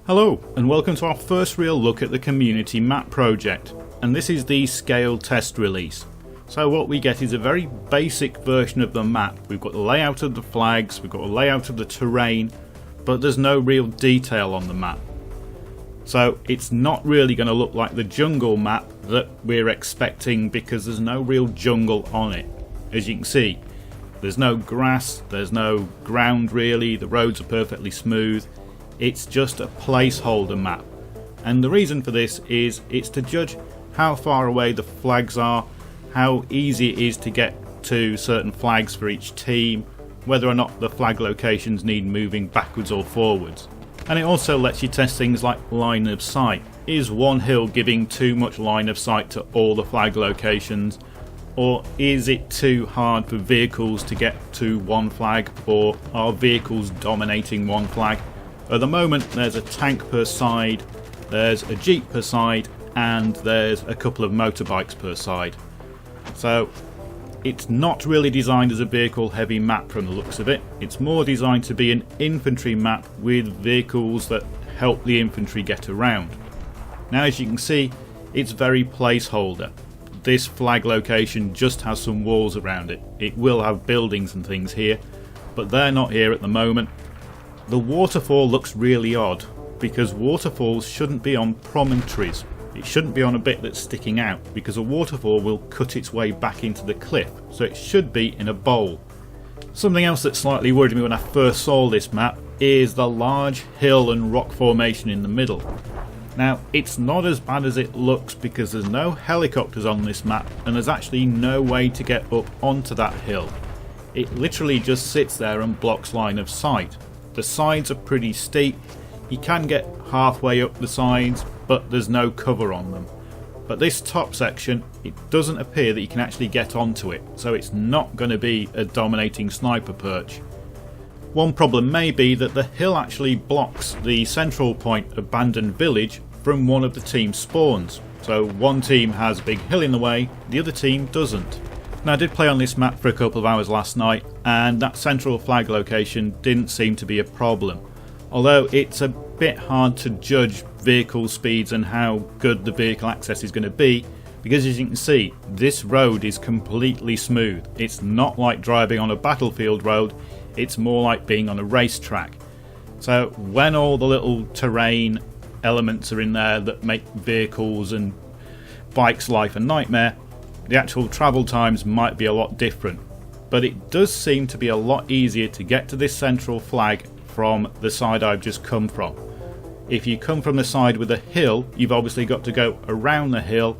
Hello and welcome to our first real look at the community map project, and this is the scale test release. So what we get is a very basic version of the map. We've got the layout of the flags, we've got the layout of the terrain, but there's no real detail on the map. So it's not really going to look like the jungle map that we're expecting because there's no real jungle on it. As you can see, there's no grass, there's no ground really, the roads are perfectly smooth. It's just a placeholder map, and the reason for this is it's to judge how far away the flags are, how easy it is to get to certain flags for each team, whether or not the flag locations need moving backwards or forwards. And it also lets you test things like line of sight. Is one hill giving too much line of sight to all the flag locations, or is it too hard for vehicles to get to one flag, or are vehicles dominating one flag? At the moment there's a tank per side, there's a jeep per side, and there's a couple of motorbikes per side. So it's not really designed as a vehicle heavy map from the looks of it. It's more designed to be an infantry map with vehicles that help the infantry get around. Now as you can see, it's very placeholder. This flag location just has some walls around it. It will have buildings and things here, but they're not here at the moment. The waterfall looks really odd because waterfalls shouldn't be on promontories. It shouldn't be on a bit that's sticking out because a waterfall will cut its way back into the cliff, so it should be in a bowl. Something else that slightly worried me when I first saw this map is the large hill and rock formation in the middle. Now it's not as bad as it looks because there's no helicopters on this map and there's actually no way to get up onto that hill. It literally just sits there and blocks line of sight. The sides are pretty steep, you can get halfway up the sides, but there's no cover on them. But this top section, it doesn't appear that you can actually get onto it, so it's not going to be a dominating sniper perch. One problem may be that the hill actually blocks the central point abandoned village from one of the team's spawns. So one team has a big hill in the way, the other team doesn't. Now I did play on this map for a couple of hours last night and that central flag location didn't seem to be a problem. Although it's a bit hard to judge vehicle speeds and how good the vehicle access is going to be because as you can see, this road is completely smooth. It's not like driving on a battlefield road, it's more like being on a racetrack. So when all the little terrain elements are in there that make vehicles and bikes life a nightmare, the actual travel times might be a lot different, but it does seem to be a lot easier to get to this central flag from the side I've just come from. If you come from the side with a hill, you've obviously got to go around the hill,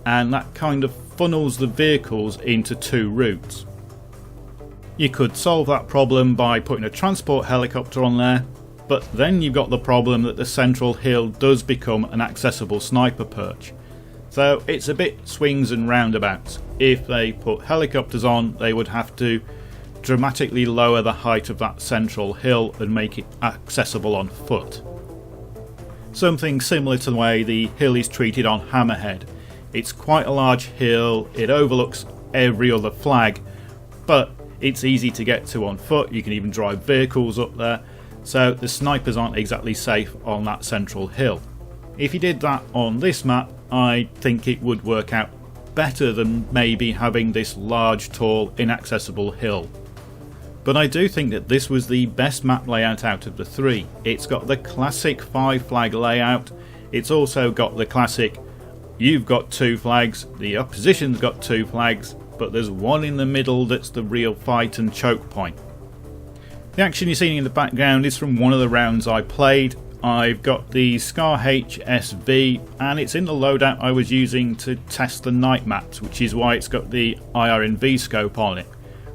and that kind of funnels the vehicles into two routes. You could solve that problem by putting a transport helicopter on there, but then you've got the problem that the central hill does become an accessible sniper perch. So it's a bit swings and roundabouts. If they put helicopters on, they would have to dramatically lower the height of that central hill and make it accessible on foot. Something similar to the way the hill is treated on Hammerhead. It's quite a large hill, it overlooks every other flag, but it's easy to get to on foot. You can even drive vehicles up there, so the snipers aren't exactly safe on that central hill. If you did that on this map, I think it would work out better than maybe having this large, tall, inaccessible hill. But I do think that this was the best map layout out of the three. It's got the classic 5 flag layout, it's also got the classic you've got 2 flags, the opposition's got 2 flags, but there's one in the middle that's the real fight and choke point. The action you're seeing in the background is from one of the rounds I played. I've got the Scar HSV and it's in the loadout I was using to test the night maps, which is why it's got the IRNV scope on it.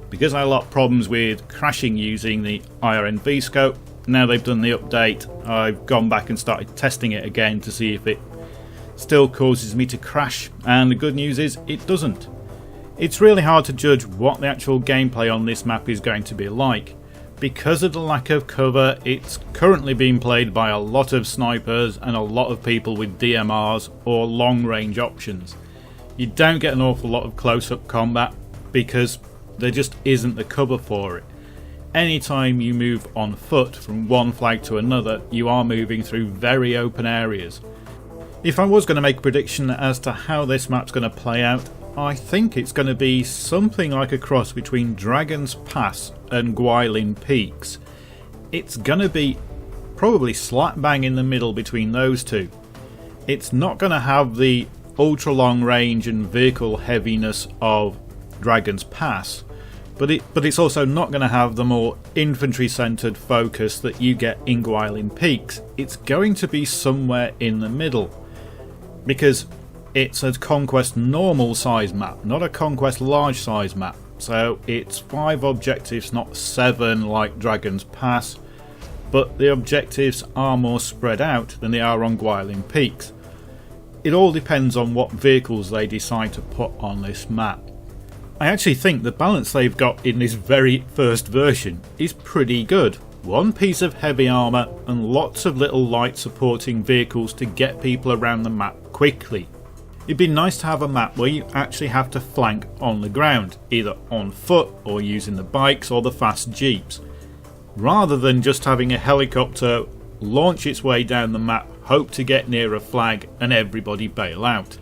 Because I had a lot of problems with crashing using the IRNV scope, now they've done the update, I've gone back and started testing it again to see if it still causes me to crash, and the good news is it doesn't. It's really hard to judge what the actual gameplay on this map is going to be like. Because of the lack of cover, it's currently being played by a lot of snipers and a lot of people with DMRs or long range options. You don't get an awful lot of close-up combat because there just isn't the cover for it. anytime you move on foot from one flag to another, you are moving through very open areas. If I was going to make a prediction as to how this map's going to play out, I think it's going to be something like a cross between Dragon's Pass and Gwaelin Peaks. It's going to be probably slap bang in the middle between those two. It's not going to have the ultra long range and vehicle heaviness of Dragon's Pass, but it's also not going to have the more infantry centred focus that you get in Gwaelin Peaks. It's going to be somewhere in the middle, because it's a Conquest normal size map, not a Conquest large size map. So it's 5 objectives, not 7 like Dragon's Pass, but the objectives are more spread out than they are on Gwaelin Peaks. It all depends on what vehicles they decide to put on this map. I actually think the balance they've got in this very first version is pretty good. One piece of heavy armour and lots of little light supporting vehicles to get people around the map quickly. It'd be nice to have a map where you actually have to flank on the ground, either on foot or using the bikes or the fast jeeps, rather than just having a helicopter launch its way down the map, hope to get near a flag and everybody bail out.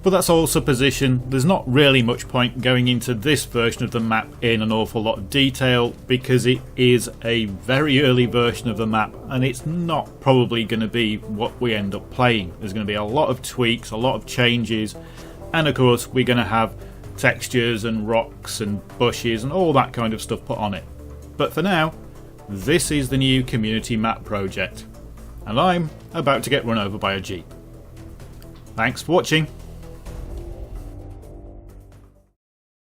But that's all supposition. There's not really much point going into this version of the map in an awful lot of detail, because it is a very early version of the map and it's not probably going to be what we end up playing. There's going to be a lot of tweaks, a lot of changes, and of course we're going to have textures and rocks and bushes and all that kind of stuff put on it. But for now, this is the new community map project, and I'm about to get run over by a jeep. Thanks for watching.